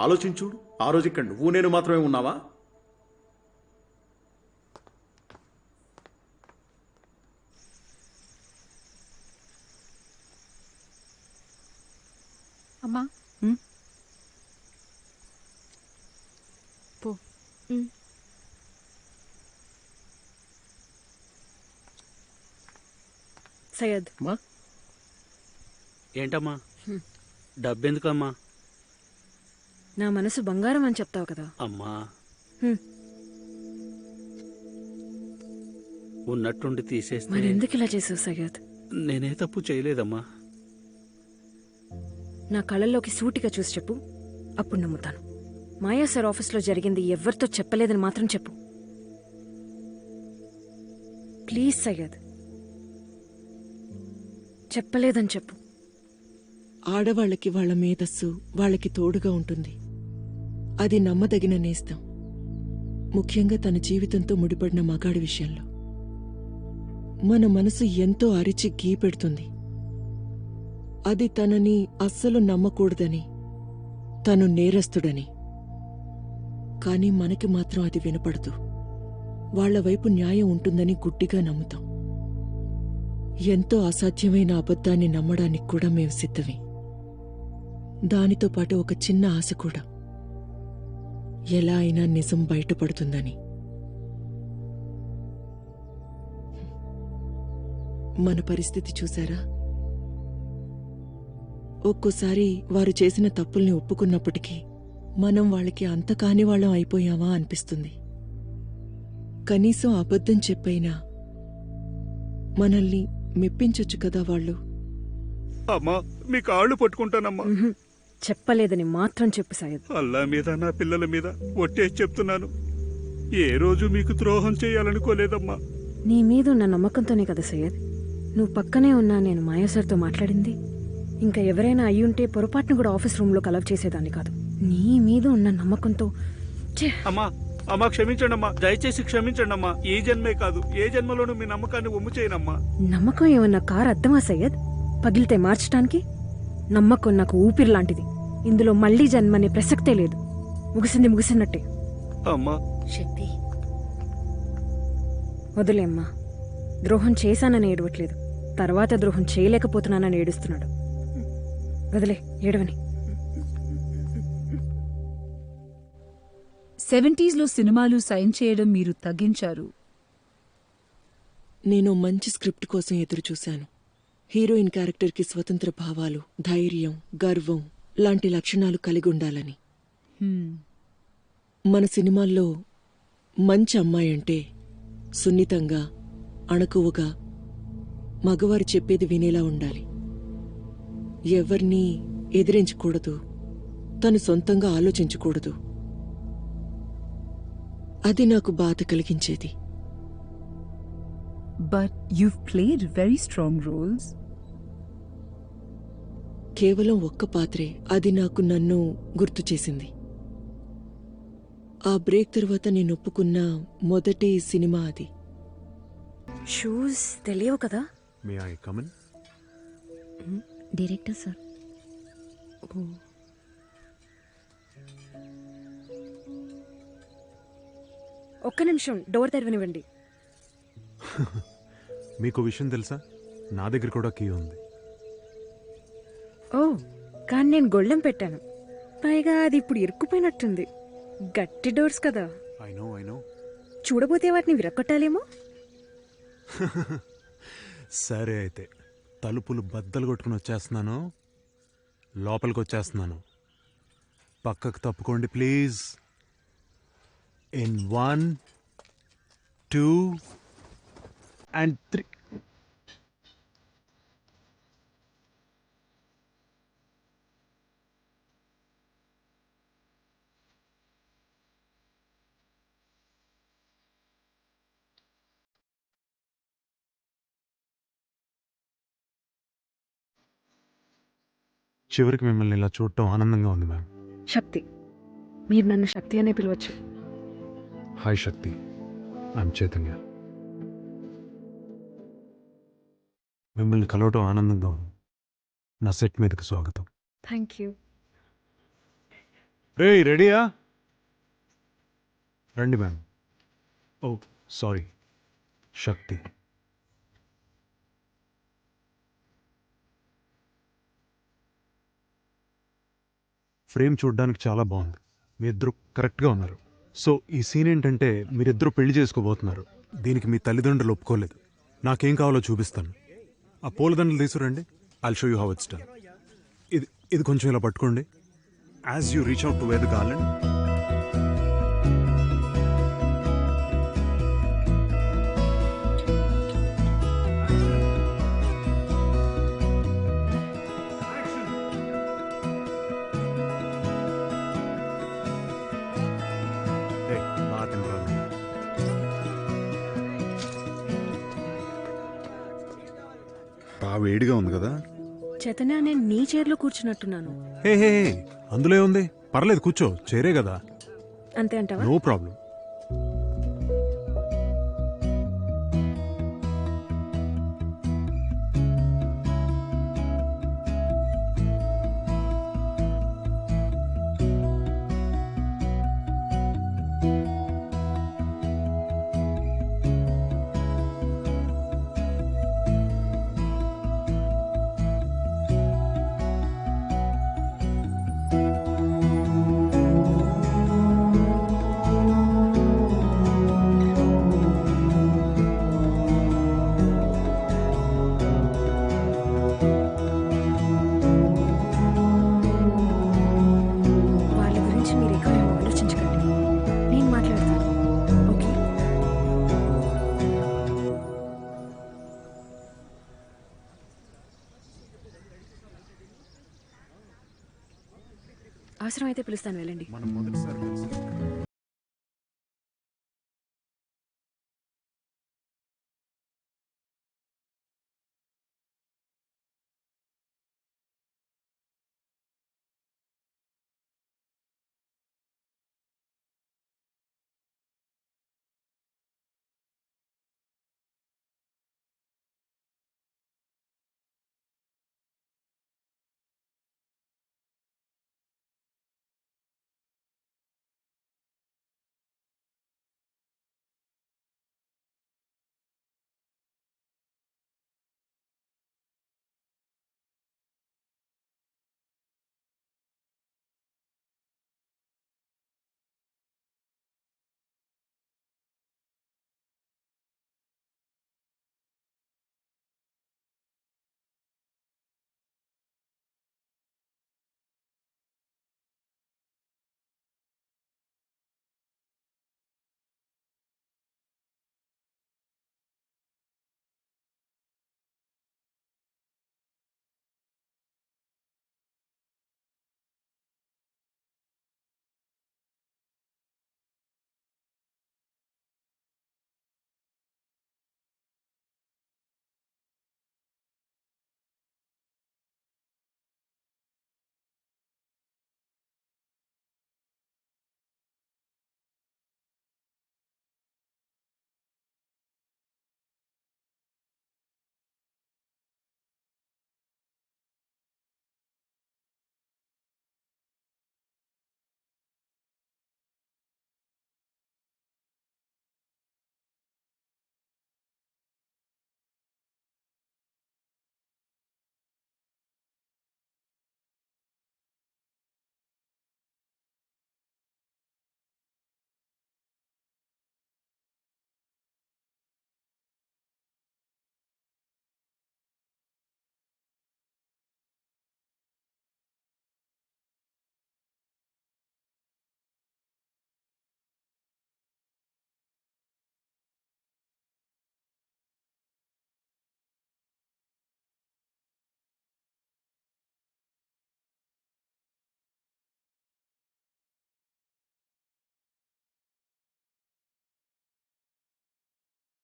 ఆలోచించుడు. ఆ రోజు ఇక్కడ నువ్వు నేను మాత్రమే ఉన్నావా? అమ్మా పో. సయ్యద్ అమ్మా ఏంటమ్మా డబ్బెందుకమ్మా? నా మనసు బంగారం అని చెప్తావు కదా. అమ్మా హ్మ్. ఉన్నట్టుండి తీసేస్తే మరి ఎందుకు ఇలా చేసావు సయ్యద్? నేనే తప్పు చేయలేదమ్మా. నా కళ్ళల్లోకి సూటిగా చూసి చెప్పు, అప్పుడు నమ్ముతాను. మాయా సార్ ఆఫీస్లో జరిగింది ఎవరితో చెప్పలేదని మాత్రం చెప్పు. ప్లీజ్ సయ్యద్, చెప్పలేదని చెప్పు. ఆడవాళ్ళకి వాళ్ళ మేధస్సు వాళ్ళకి తోడుగా ఉంటుంది. అది నమ్మదగిన నేస్తం, ముఖ్యంగా తన జీవితంతో ముడిపడిన మగాడి విషయంలో. మన మనసు ఎంతో అరిచి గీపెడుతుంది. అది తనని అస్సలు నమ్మకూడదని, తను నేరస్తుడని. కాని మనకి మాత్రం అది వినపడదు. వాళ్ల వైపు న్యాయం ఉంటుందని గుడ్డిగా నమ్ముతాం. ఎంతో అసాధ్యమైన అబద్ధాన్ని నమ్మడానికి కూడా మేం సిద్ధమే. దానితో పాటు ఒక చిన్న ఆశ కూడా, ఎలా అయినా నిజం బయటపడుతుందని. మన పరిస్థితి చూసారా? ఒక్కోసారి వారు చేసిన తప్పుల్ని ఒప్పుకున్నప్పటికీ మనం వాళ్ళకి అంత కాని వాళ్ళం అయిపోయామా అనిపిస్తుంది. కనీసం అబద్ధం చెప్పైనా మనల్ని మెప్పించొచ్చు కదా వాళ్ళు. అమ్మా మీ కాళ్ళు పట్టుకుంటానమ్మా. చెప్పలేదని మాత్రం చెప్పు సయ్యద్. అల్లా మీద నా పిల్లల మీద ఒట్టేసి చెప్తున్నాను, ఏ రోజు మీకు ద్రోహం చేయాలనుకోలేదమ్మా. నీ మీద ఉన్న నమ్మకంతోనే కదా సయ్యద్ నువ్వు పక్కనే ఉన్నా నేను మాయా సార్తో మాట్లాడింది. ఇంకా ఎవరైనా అయ్యుంటే పొరపాటును కూడా ఆఫీస్ రూమ్లో కలవ్ చేసేదాన్ని కాదు. నీ మీద ఉన్న నమ్మకంతో అమ్మా అమ్మా క్షమించండి అమ్మా, దయచేసి క్షమించండి అమ్మా. ఈ జన్మే కాదు ఏ జన్మలోనూ మీ నమ్మకాన్ని ఒమ్ము చేయనమ్మా. నమ్మకం ఏమన్నా కారు అర్థమా సయ్యద్? పగిలితే మార్చడానికి? నమ్మకం నాకు ఊపిరి లాంటిది. ఇందులో మళ్లీ జన్మనే ప్రసక్తే లేదు. ముగిసింది ముగిసినట్టే. అమ్మా శక్తి వదిలేమ్మా. ద్రోహం చేశానని ఏడవట్లేదు, తర్వాత ద్రోహం చేయలేకపోతున్నానని ఏడుస్తున్నాడు. వదిలే, ఏడవని. 70s సినిమాలు సైన్ చేయడం మీరు తగ్గించారు. నేను మంచి స్క్రిప్ట్ కోసం ఎదురుచూశాను. హీరోయిన్ క్యారెక్టర్కి స్వతంత్ర భావాలు, ధైర్యం, గర్వం లాంటి లక్షణాలు కలిగి ఉండాలని. మన సినిమాల్లో మంచి అమ్మాయి అంటే సున్నితంగా, అణకువగా, మగవారు చెప్పేది వినేలా ఉండాలి. ఎవర్నీ ఎదిరించకూడదు, తను సొంతంగా ఆలోచించకూడదు. అది నాకు బాధ కలిగించేది. But you've played very strong roles. కేవలం ఒక్క పాత్రే అది నాకు నన్ను గుర్తు చేసింది. ఆ బ్రేక్ తర్వాత నేను ఒప్పుకున్న మొదటి సినిమా అది. షూస్ తెలియవు కదా? May I come in? Director sir. ఒక్క నిమిషం, డోర్ తెరవనివ్వండి. మీకు విషయం తెలుసా? నా దగ్గర కూడా కీ ఉంది. ఓ, కానీ నేను గొళ్ళెం పెట్టాను. పైగా అది ఇప్పుడు ఇరుక్కుపోయినట్టుంది. గట్టి డోర్స్ కదా. I know. చూడబోతే వాటిని విరక్కొట్టాలేమో. సరే అయితే తలుపులు బద్దలు కొట్టుకుని వచ్చేస్తున్నాను, లోపలికి వచ్చేస్తున్నాను. పక్కకు తప్పుకోండి ప్లీజ్. In 1 2 and 3. చివరికి మిమ్మల్ని ఇలా చూడటం ఆనందంగా ఉంది మ్యామ్. శక్తి, మీరు నన్ను శక్తి అనే పిలవచ్చు. Hi Shakti, I'm Chaitanya. మిమ్మల్ని కలవటం ఆనందంగా ఉంది. నా సెట్ మీదకి స్వాగతం. Thank you. రే రెడీయా? రండి మ్యామ్. ఓ సారీ, శక్తి. ఫ్రేమ్ చూడడానికి చాలా బాగుంది. మీ ఇద్దరు కరెక్ట్గా ఉన్నారు. సో ఈ సీన్ ఏంటంటే మీరిద్దరూ పెళ్లి చేసుకోబోతున్నారు. దీనికి మీ తల్లిదండ్రులు ఒప్పుకోలేదు. నాకేం కావాలో చూపిస్తాను. ఆ పూలదండలు తీసుకురండి. I'll show you how it's done. ఇది ఇది కొంచెం ఇలా పట్టుకోండి. As you reach out to wear the garland, బాగా తినరా. బాగా వేడిగా ఉంది కదా. చైతన్య, నేను నీ చైర్లో కూర్చున్నట్టున్నాను. హే హే హే, అందులో ఉంది. పర్లేదు, కూర్చో, చేరే కదా. అంతే అంటావా? No problem. వాళ్ళ గురించి మీరు ఎక్కువ ఏం ఆలోచించకండి. నేను మాట్లాడతాను. ఓకే? అవసరమైతే పిలుస్తాను, వెళ్ళండి. మనం మొదటిసారి కలిసి